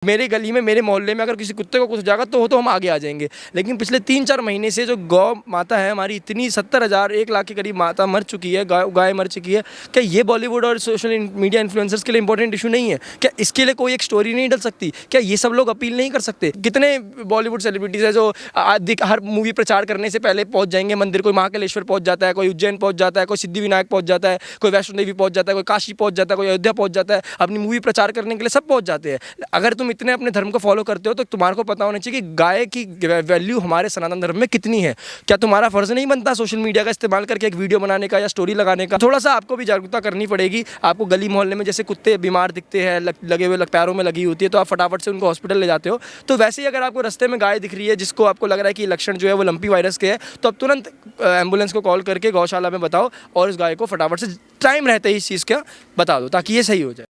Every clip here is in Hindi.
मेरी गली में, मेरे मोहल्ले में अगर किसी कुत्ते को कुछ हो जाएगा तो हम आगे आ जाएंगे। लेकिन पिछले 3-4 महीने से जो गौ माता है हमारी, इतनी 70,000 1 लाख के करीब माता मर चुकी है, गाय मर चुकी है। क्या ये बॉलीवुड और सोशल मीडिया इन्फ्लुएंसर्स के लिए इंपॉर्टेंट इशू नहीं है? क्या इसके लिए कोई एक स्टोरी नहीं डल सकती? क्या ये सब लोग अपील नहीं कर सकते? कितने बॉलीवुड सेलिब्रिटीज़ है जो हर मूवी प्रचार करने से पहले पहुंच जाएंगे मंदिर। कोई महाकालेश्वर पहुंच जाता है, कोई उज्जैन पहुंच जाता है, कोई सिद्धिविनायक पहुंच जाता है, कोई वैष्णो देवी पहुंच जाता है, कोई काशी पहुंच जाता है, कोई अयोध्या पहुंच जाता है। अपनी मूवी प्रचार करने के लिए सब पहुंच जाते हैं। अगर तुम इतने अपने धर्म को फॉलो करते हो तो तुम्हारे को पता होना चाहिए कि गाय की वैल्यू हमारे सनातन धर्म में कितनी है। क्या तुम्हारा फर्ज नहीं बनता सोशल मीडिया का इस्तेमाल करके एक वीडियो बनाने का या स्टोरी लगाने का? थोड़ा सा आपको भी जागरूकता करनी पड़ेगी। आपको गली मोहल्ले में जैसे कुत्ते बीमार दिखते हैं, लगे हुए पैरों में लगी होती है, तो आप फटाफट से उनको हॉस्पिटल ले जाते हो। तो वैसे ही अगर आपको रास्ते में गाय दिख रही है जिसको आपको लग रहा है कि लक्षण जो है वो लंपी वायरस के है, तो अब तुरंत एम्बुलेंस को कॉल करके गौशाला में बताओ और इस गाय को फटाफट से टाइम रहते ही इस चीज़ का बता दो ताकि ये सही हो जाए।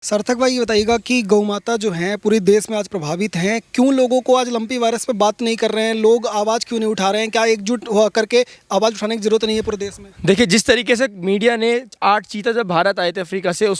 सार्थक भाई, ये बताइएगा कि गौ माता जो हैं पूरे देश में आज प्रभावित हैं, क्यों लोगों को आज लंपी वायरस पे बात नहीं कर रहे हैं? लोग आवाज़ क्यों नहीं उठा रहे हैं? क्या एकजुट हुआ करके आवाज़ उठाने की ज़रूरत नहीं है पूरे देश में? देखिए, जिस तरीके से मीडिया ने 8 चीता जब भारत आए थे अफ्रीका से,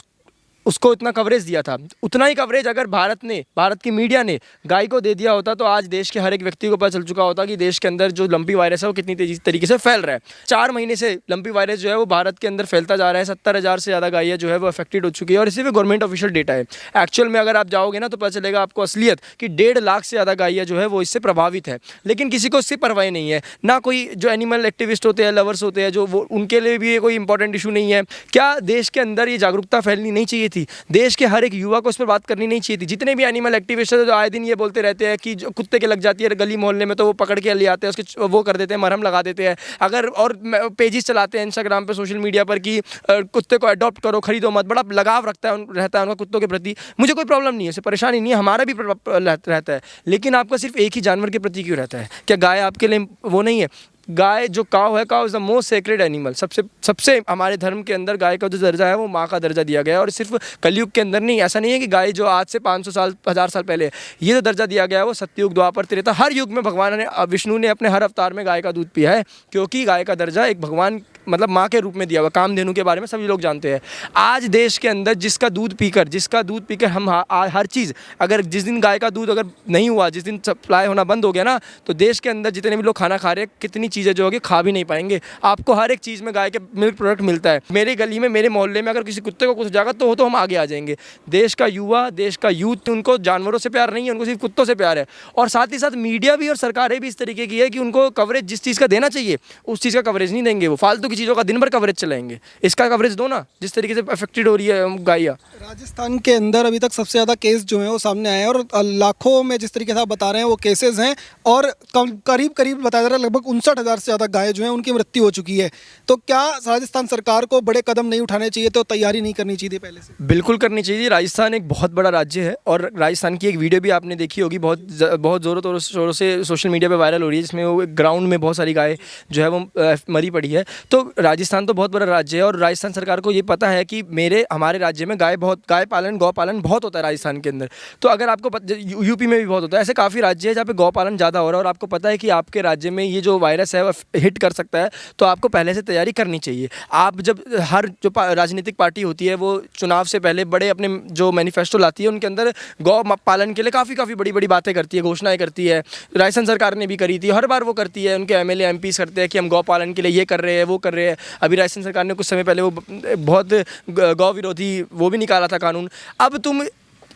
उसको इतना कवरेज दिया था, उतना ही कवरेज अगर भारत की मीडिया ने गाय को दे दिया होता तो आज देश के हर एक व्यक्ति को पता चल चुका होता कि देश के अंदर जो लंपी वायरस है वो कितनी तेजी तरीके से फैल रहा है। 4 महीने से लंपी वायरस जो है वो भारत के अंदर फैलता जा रहा है। 70,000 से ज़्यादा गायें जो है वो अफेक्टेड हो चुकी है और इसी पे गवर्नमेंट ऑफिशियल डेटा है। एक्चुअल में अगर आप जाओगे ना तो पता चलेगा आपको असलियत कि 1.5 लाख से ज़्यादा गायें जो है वो इससे प्रभावित है। लेकिन किसी को इससे परवाह नहीं है, ना कोई जो एनिमल एक्टिविस्ट होते हैं, लवर्स होते हैं, जो वो उनके लिए भी ये कोई इंपॉर्टेंट इशू नहीं है। क्या देश के अंदर ये जागरूकता फैलनी नहीं चाहिए थी? देश के हर एक युवा को इस पर बात करनी नहीं चाहिए थी? जितने भी एनिमल एक्टिविस्ट है जो आए दिन ये बोलते रहते हैं कि जो कुत्ते के लग जाती है गली मोहल्ले में तो वो पकड़ के ले आते हैं, उसके वो कर देते हैं, मरहम लगा देते हैं। अगर और पेजेस चलाते हैं इंस्टाग्राम पे, सोशल मीडिया पर कि कुत्ते को अडॉप्ट करो, खरीदो मत, बड़ा लगाव रहता है उनका कुत्तों के प्रति। मुझे कोई प्रॉब्लम नहीं है, उससे परेशानी नहीं है, हमारा भी रहता है। लेकिन आपका सिर्फ एक ही जानवर के प्रति क्यों रहता है? क्या गाय आपके लिए वो नहीं है? गाय जो काव है, काव is the most sacred animal. सबसे हमारे धर्म के अंदर गाय का जो दर्जा है वो माँ का दर्जा दिया गया है। और सिर्फ कलयुग के अंदर नहीं, ऐसा नहीं है कि गाय जो आज से 500 साल 1000 साल पहले, ये जो दर्जा दिया गया है वो सत्ययुग, द्वापर, त्रेता, हर युग में भगवान ने, विष्णु ने अपने हर अवतार में गाय का दूध पिया है, क्योंकि गाय का दर्जा एक भगवान मतलब माँ के रूप में दिया हुआ। कामधेनु के बारे में सभी लोग जानते हैं। आज देश के अंदर जिसका दूध पीकर हम हर चीज़, अगर जिस दिन गाय का दूध अगर नहीं हुआ, जिस दिन सप्लाई होना बंद हो गया ना, तो देश के अंदर जितने भी लोग खाना खा रहे हैं, कितनी चीज़ें जो होगी खा भी नहीं पाएंगे। आपको हर एक चीज़ में गाय के मिल्क प्रोडक्ट मिलता है। मेरी गली में, मेरे मोहल्ले में अगर किसी कुत्ते को कुछ हो जाएगा तो हम आगे आ जाएंगे। देश का युवा, देश का यूथ, उनको जानवरों से प्यार नहीं है, उनको सिर्फ कुत्तों से प्यार है। और साथ ही साथ मीडिया भी और सरकारें भी इस तरीके की है कि उनको कवरेज जिस चीज़ का देना चाहिए उस चीज़ का कवरेज नहीं देंगे। वो फालतू की चीज़ों का दिन भर कवरेज चलाएंगे। इसका कवरेज दो ना, जिस तरीके से अफेक्टेड हो रही है गायें। राजस्थान के अंदर अभी तक सबसे ज़्यादा केस जो हैं वो सामने आए हैं और लाखों में जिस तरीके से आप बता रहे हैं वो केसेस हैं और करीब बताया जा रहा है लगभग 59,000 से ज़्यादा गायें जो हैं उनकी मृत्यु हो चुकी है। तो क्या राजस्थान सरकार को बड़े कदम नहीं उठाने चाहिए, तो तैयारी नहीं करनी चाहिए पहले से? बिल्कुल करनी चाहिए। राजस्थान एक बहुत बड़ा राज्य है और राजस्थान की एक वीडियो भी आपने देखी होगी, बहुत ज़ोरों शोरों से सोशल मीडिया पे वायरल हो रही है, जिसमें वो ग्राउंड में बहुत सारी गाय जो है वो मरी पड़ी है। तो राजस्थान तो बहुत बड़ा राज्य है और राजस्थान सरकार को ये पता है कि हमारे राज्य में गौ पालन बहुत होता है राजस्थान के अंदर। तो अगर आपको यूपी में भी बहुत होता है, ऐसे काफ़ी राज्य है जहाँ पे गौ पालन ज़्यादा हो रहा है और आपको पता है कि आपके राज्य में ये जो वायरस है वो हिट कर सकता है, तो आपको पहले से तैयारी करनी चाहिए। आप जब हर जो राजनीतिक पार्टी होती है वो चुनाव से पहले बड़े अपने जो मैनिफेस्टो लाती है, उनके अंदर गौ पालन के लिए काफ़ी बड़ी बातें करती है, घोषणाएं करती है। राजस्थान सरकार ने भी करी थी, हर बार वो करती है। उनके एमएलए एमपीस करते हैं कि हम गौ पालन के लिए ये कर रहे हैं, वो कर रहे हैं। अभी राजस्थान सरकार ने कुछ समय पहले वो बहुत गौ विरोधी वो भी निकाला था कानून। अब तुम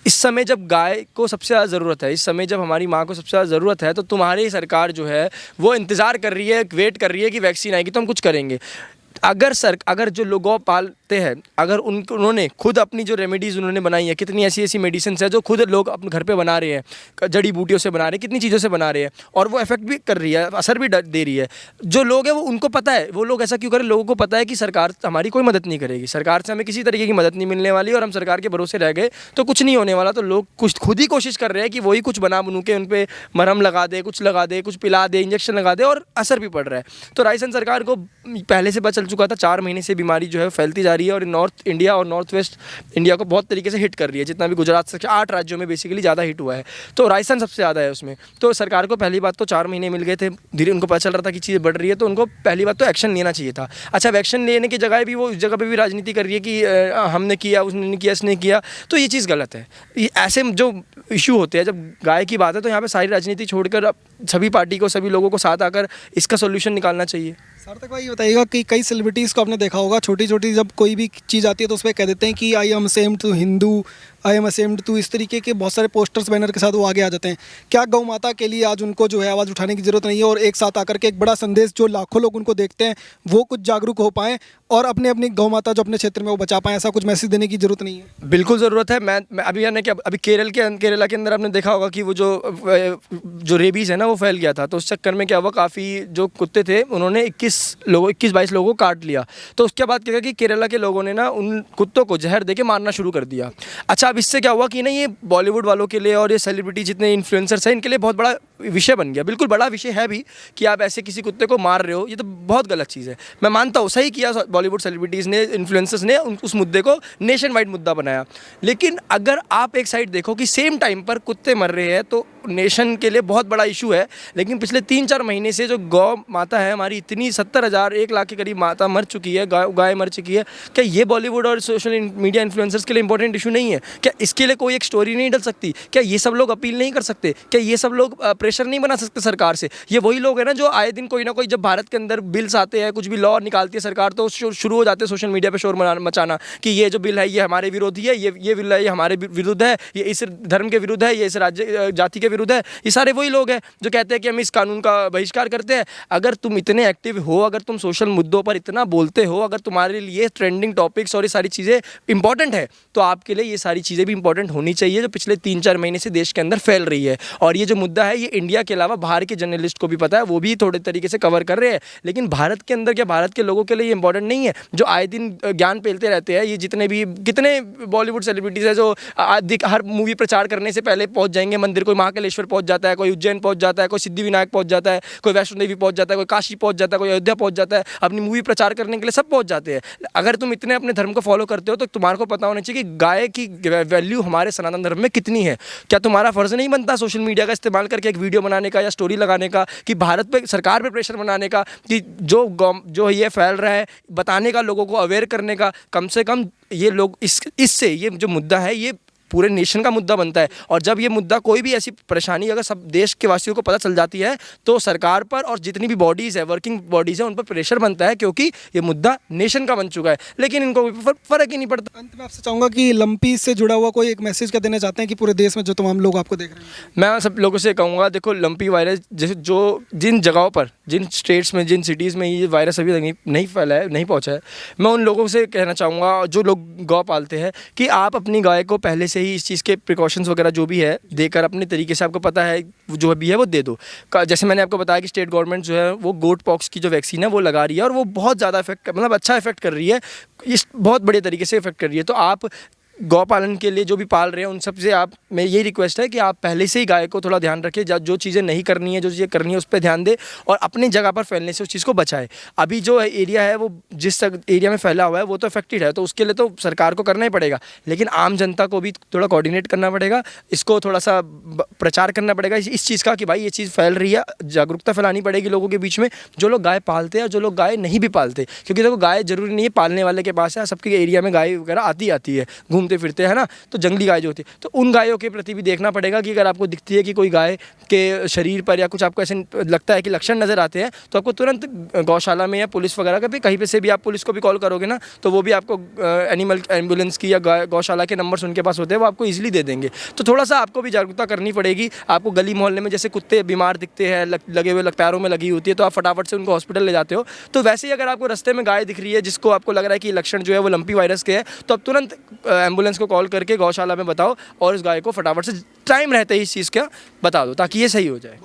इस समय जब गाय को सबसे ज़्यादा ज़रूरत है, इस समय जब हमारी माँ को सबसे ज़्यादा ज़रूरत है, तो तुम्हारी सरकार जो है वो इंतज़ार कर रही है, वेट कर रही है कि वैक्सीन आएगी तो हम कुछ करेंगे। अगर जो लोग गौ पालते हैं, अगर उन्होंने खुद अपनी जो रेमेडीज़ उन्होंने बनाई है, कितनी ऐसी मेडिसिन है जो खुद लोग अपने घर पे बना रहे हैं, जड़ी बूटियों से बना रहे हैं, कितनी चीज़ों से बना रहे हैं और वो इफेक्ट भी कर रही है, असर भी दे रही है। जो लोग हैं वो उनको पता है, वो लोग ऐसा क्यों करें? लोगों को पता है कि सरकार हमारी कोई मदद नहीं करेगी, सरकार से हमें किसी तरीके की मदद नहीं मिलने वाली और हम सरकार के भरोसे रह गए तो कुछ नहीं होने वाला। तो लोग खुद ही कोशिश कर रहे हैं कि वही कुछ बना बनू के उन पर मरहम लगा दे, कुछ पिला दे, इंजेक्शन लगा दे और असर भी पड़ रहा है। तो राजस्थान सरकार को पहले से पता चल चुका था, 4 महीने से बीमारी जो है फैलती जा रही रही है और नॉर्थ इंडिया और नॉर्थ वेस्ट इंडिया को बहुत तरीके से हिट कर रही है। जितना भी गुजरात से 8 राज्यों में बेसिकली ज़्यादा हिट हुआ है, तो राजस्थान सबसे ज़्यादा है उसमें। तो सरकार को पहली बात तो 4 महीने मिल गए थे, धीरे उनको पता चल रहा था कि चीज़ें बढ़ रही है, तो उनको पहली बात तो एक्शन लेना चाहिए था। अच्छा, अब एक्शन लेने की जगह भी वो उस जगह पे भी राजनीति कर रही है कि हमने किया, उसने नहीं किया, इसने किया, तो ये चीज़ गलत है। ये ऐसे जो इशू होते हैं, जब गाय की बात है, तो यहाँ पे सारी राजनीति छोड़कर अब सभी पार्टी को, सभी लोगों को साथ आकर इसका सोल्यूशन निकालना चाहिए। सार्थक भाई बताइएगा कि कई सेलिब्रिटीज़ को आपने देखा होगा, छोटी छोटी जब कोई भी चीज़ आती है तो उस पर कह देते हैं कि I am ashamed to Hindu, I am ashamed to, इस तरीके के बहुत सारे पोस्टर्स बैनर के साथ वो आगे आ जाते हैं। क्या गौ माता के लिए आज उनको जो है आवाज़ उठाने की ज़रूरत नहीं है और एक साथ आकर के एक बड़ा संदेश जो लाखों लोग उनको देखते हैं वो कुछ जागरूक हो पाएँ और अपने अपनी गौ माता जो अपने क्षेत्र में वो बचा पाएँ, ऐसा कुछ मैसेज देने की ज़रूरत नहीं है? बिल्कुल ज़रूरत है। मैं अभी यानी कि अभी केरला के अंदर आपने देखा होगा कि वो जो रेबीज़ है ना वो फैल गया था, तो उस चक्कर में क्या हुआ, काफ़ी जो कुत्ते थे उन्होंने 21-22 लोगों को काट लिया। तो उसके बाद क्या हुआ कि केरला के लोगों ने ना उन कुत्तों को जहर देके मारना शुरू कर दिया। अच्छा, अब इससे क्या हुआ कि ना ये बॉलीवुड वालों के लिए और ये सेलिब्रिटी जितने इन्फ्लुएंसर्स हैं इनके लिए बहुत बड़ा विषय बन गया। बिल्कुल बड़ा विषय है भी कि आप ऐसे किसी कुत्ते को मार रहे हो, ये तो बहुत गलत चीज़ है। मैं मानता हूँ सही किया बॉलीवुड सेलिब्रिटीज़ ने, इन्फ्लुएंसर्स ने उस मुद्दे को नेशन वाइड मुद्दा बनाया। लेकिन अगर आप एक साइड देखो कि सेम टाइम पर कुत्ते मर रहे हैं तो नेशन के लिए बहुत बड़ा इशू है। लेकिन पिछले 3-4 महीने से जो गौ माता है हमारी, इतनी 70,000 1 लाख के करीब माता मर चुकी है, गाय मर चुकी है। क्या ये बॉलीवुड और सोशल मीडिया इन्फ्लुएंसर्स के लिए इंपॉर्टेंट इशू नहीं है? क्या इसके लिए कोई एक स्टोरी नहीं डल सकती? क्या ये सब लोग अपील नहीं कर सकते? क्या ये सब लोग प्रेशर नहीं बना सकते सरकार से? ये वही लोग हैं ना जो आए दिन कोई ना कोई, जब भारत के अंदर बिल्स आते हैं, कुछ भी लॉ निकालती है सरकार, तो शुरू हो जाते हैं सोशल मीडिया पे शोर मचाना कि ये जो बिल है ये हमारे विरोधी है, ये बिल है ये हमारे विरुद्ध है, ये इस धर्म के विरुद्ध है, ये इस राज्य जाति के विरुद्ध है। ये सारे वही लोग हैं जो कहते हैं कि हम इस कानून का बहिष्कार करते हैं। अगर तुम इतने एक्टिव हो, अगर तुम सोशल मुद्दों पर इतना बोलते हो, अगर तुम्हारे लिए ट्रेंडिंग टॉपिक्स और ये सारी चीज़ें इंपॉर्टेंट है, तो आपके लिए ये सारी चीज़ें भी इंपॉर्टेंट होनी चाहिए जो पिछले 3-4 महीने से देश के अंदर फैल रही है। और ये जो मुद्दा है ये इंडिया के अलावा बाहर के जर्नलिस्ट को भी पता है, वो भी थोड़े तरीके से कवर कर रहे हैं। लेकिन भारत के अंदर, क्या भारत के लोगों के लिए ये इंपॉर्टेंट नहीं है? जो आए दिन ज्ञान पेलते रहते हैं, ये जितने भी कितने बॉलीवुड सेलिब्रिटीज़ है जो हर मूवी प्रचार करने से पहले पहुंच जाएंगे मंदिर, कोई महाकालेश्वर पहुंच जाता है, कोई उज्जैन पहुंच जाता है, कोई सिद्धिविनायक पहुंच जाता है, कोई वैष्णो देवी पहुंच जाता है, कोई काशी पहुंच जाता है, कोई अयोध्या पहुंच जाता है, अपनी मूवी प्रचार करने के लिए सब पहुंच जाते हैं। अगर तुम इतने अपने धर्म को फॉलो करते हो तो तुम्हारे को पता होना चाहिए कि गाय की वैल्यू हमारे सनातन धर्म में कितनी है। क्या तुम्हारा फर्ज नहीं बनता सोशल मीडिया का इस्तेमाल करके एक वीडियो बनाने का या स्टोरी लगाने का, कि भारत पे सरकार पे प्रेशर बनाने का, कि जो ये फैल रहा है बताने का, लोगों को अवेयर करने का? कम से कम ये लोग इससे ये जो मुद्दा है ये पूरे नेशन का मुद्दा बनता है। और जब ये मुद्दा, कोई भी ऐसी परेशानी अगर सब देश के वासियों को पता चल जाती है तो सरकार पर और जितनी भी बॉडीज़ है, वर्किंग बॉडीज़ है, उन पर प्रेशर बनता है, क्योंकि ये मुद्दा नेशन का बन चुका है। लेकिन इनको फ़र्क ही नहीं पड़ता। अंत में आपसे चाहूँगा कि लंपी से जुड़ा हुआ कोई एक मैसेज क्या देना चाहते हैं कि पूरे देश में जो तमाम लोग आपको देख रहे हैं? मैं सब लोगों से कहूँगा, देखो लंपी वायरस जैसे जो जिन जगहों पर, जिन स्टेट्स में, जिन सिटीज़ में ये वायरस अभी तक नहीं फैला है, नहीं पहुँचा है, मैं उन लोगों से कहना चाहूँगा जो लोग गौ पालते हैं कि आप अपनी गाय को पहले से ही इस चीज़ के प्रिकॉशंस वगैरह जो भी है देकर अपने तरीके से, आपको पता है जो भी है वो दे दो। जैसे मैंने आपको बताया कि स्टेट गवर्नमेंट जो है वो गोट पॉक्स की जो वैक्सीन है वो लगा रही है और वो बहुत ज़्यादा मतलब अच्छा इफेक्ट कर रही है, इस बहुत बड़े तरीके से इफेक्ट कर रही है। तो आप गौ पालन के लिए जो भी पाल रहे हैं उन सब से आप, मैं यही रिक्वेस्ट है कि आप पहले से ही गाय को थोड़ा ध्यान रखें, जो चीज़ें नहीं करनी है, जो चीज़ें करनी है उस पर ध्यान दें और अपनी जगह पर फैलने से उस चीज़ को बचाएं। अभी जो एरिया है वो जिस एरिया में फैला हुआ है वो तो अफेक्टेड है, तो उसके लिए तो सरकार को करना ही पड़ेगा, लेकिन आम जनता को भी थोड़ा कोऑर्डिनेट करना पड़ेगा, इसको थोड़ा सा प्रचार करना पड़ेगा इस चीज़ का कि भाई ये चीज़ फैल रही है, जागरूकता फैलानी पड़ेगी लोगों के बीच में, जो लोग गाय पालते हैं और जो लोग गाय नहीं भी पालते। क्योंकि देखो गाय ज़रूरी नहीं है पालने वाले के पास है, सबके एरिया में गाय वगैरह आती है घूमते फिरते, है ना, तो जंगली गाय जो होती है, तो उन गायों के प्रति भी देखना पड़ेगा कि अगर आपको दिखती है कि कोई गाय के शरीर पर या कुछ आपको ऐसे लगता है कि लक्षण नज़र आते हैं तो आपको तुरंत गौशाला में या पुलिस वगैरह का भी, कहीं पे से भी आप पुलिस को भी कॉल करोगे ना तो वो भी आपको एनिमल एम्बुलेंस की या गौशाला के नंबर्स उनके पास होते हैं, वो आपको ईजिली दे देंगे। तो थोड़ा सा आपको भी जागरूकता करनी पड़ेगी। आपको गली मोहल्ले में जैसे कुत्ते बीमार दिखते हैं, लगे हुए पैरों में लगी होती है, तो आप फटाफट से उनको हॉस्पिटल ले जाते हो, तो वैसे ही अगर आपको रास्ते में गाय दिख रही है जिसको आपको लग रहा है कि लक्षण जो है वो लंपी वायरस के है, तो आप तुरंत एम्बुलेंस को कॉल करके गौशाला में बताओ और उस गाय को फटाफट से टाइम रहते ही इस चीज़ का बता दो ताकि ये सही हो जाए।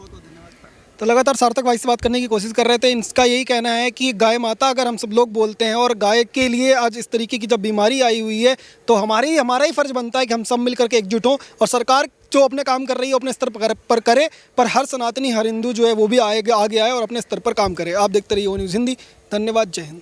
तो लगातार सार्थक भाई से बात करने की कोशिश कर रहे थे। इनका यही कहना है कि गाय माता अगर हम सब लोग बोलते हैं और गाय के लिए आज इस तरीके की जब बीमारी आई हुई है तो हमारा ही फर्ज बनता है कि हम सब मिलकर के एकजुट हों और सरकार जो अपने काम कर रही है अपने स्तर पर करे, पर हर सनातनी, हर हिंदू जो है वो भी आगे आए और अपने स्तर पर काम करे। आप देखते रहिए ओ न्यूज़ हिंदी। धन्यवाद। जय हिंद।